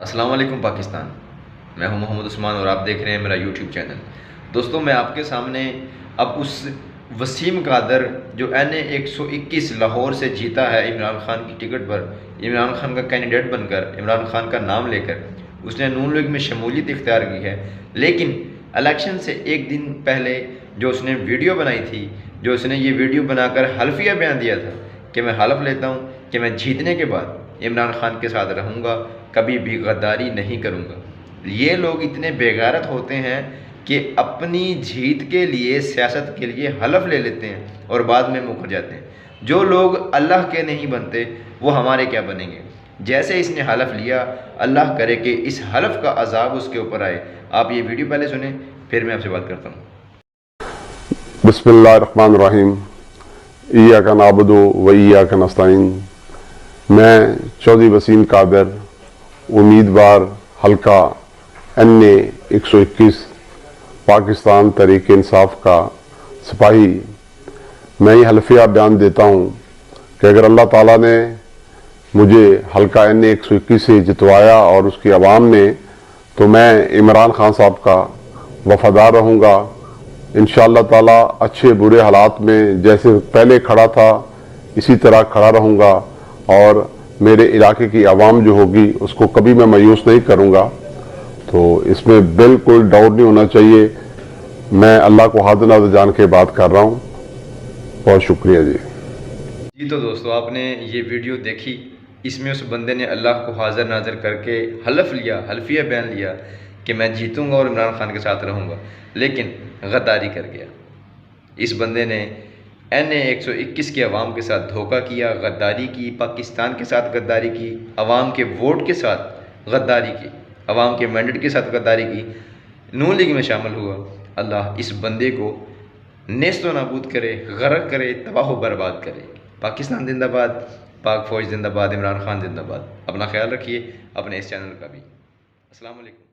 السلام علیکم پاکستان، میں ہوں محمد عثمان اور آپ دیکھ رہے ہیں میرا یوٹیوب چینل۔ دوستوں، میں آپ کے سامنے اب اس وسیم قادر جو N121 لاہور سے جیتا ہے عمران خان کی ٹکٹ پر، عمران خان کا کینڈیڈیٹ بن کر، عمران خان کا نام لے کر اس نے نون لیگ میں شمولیت اختیار کی ہے، لیکن الیکشن سے ایک دن پہلے جو اس نے ویڈیو بنائی تھی، جو اس نے یہ ویڈیو بنا کر حلفیہ بیان دیا تھا کہ میں حلف لیتا ہوں کہ میں جیتنے کے بعد عمران خان کے ساتھ رہوں گا، کبھی بھی غداری نہیں کروں گا۔ یہ لوگ اتنے بے غیرت ہوتے ہیں کہ اپنی جیت کے لیے، سیاست کے لیے حلف لے لیتے ہیں اور بعد میں مکر جاتے ہیں۔ جو لوگ اللہ کے نہیں بنتے وہ ہمارے کیا بنیں گے؟ جیسے اس نے حلف لیا، اللہ کرے کہ اس حلف کا عذاب اس کے اوپر آئے۔ آپ یہ ویڈیو پہلے سنیں، پھر میں آپ سے بات کرتا ہوں۔ بسم اللہ الرحمن الرحیم، ایاک نعبد و ایاک نستعین۔ میں چودھری وسیم قادر، امیدوار حلقہ N121 پاکستان تحریک انصاف کا سپاہی، میں یہ حلفیہ بیان دیتا ہوں کہ اگر اللہ تعالیٰ نے مجھے حلقہ N121 سے جتوایا اور اس کی عوام نے، تو میں عمران خان صاحب کا وفادار رہوں گا۔ انشاءاللہ تعالیٰ اچھے برے حالات میں جیسے پہلے کھڑا تھا اسی طرح کھڑا رہوں گا، اور میرے علاقے کی عوام جو ہوگی اس کو کبھی میں مایوس نہیں کروں گا۔ تو اس میں بالکل ڈاؤٹ نہیں ہونا چاہیے، میں اللہ کو حاضر ناظر جان کے بات کر رہا ہوں۔ بہت شکریہ جی۔ تو دوستو، آپ نے یہ ویڈیو دیکھی، اس میں اس بندے نے اللہ کو حاضر ناظر کر کے حلف لیا، حلفیہ بیان لیا کہ میں جیتوں گا اور عمران خان کے ساتھ رہوں گا، لیکن غداری کر گیا۔ اس بندے نے N121 کی عوام کے ساتھ دھوکہ کیا، غداری کی، پاکستان کے ساتھ غداری کی، عوام کے ووٹ کے ساتھ غداری کی، عوام کے مینڈیٹ کے ساتھ غداری کی، نون لیگ میں شامل ہوا۔ اللہ اس بندے کو نیست و نابود کرے، غرق کرے، تباہ و برباد کرے۔ پاکستان زندہ باد، پاک فوج زندہ باد، عمران خان زندہ باد۔ اپنا خیال رکھیے، اپنے اس چینل کا بھی۔ السلام علیکم۔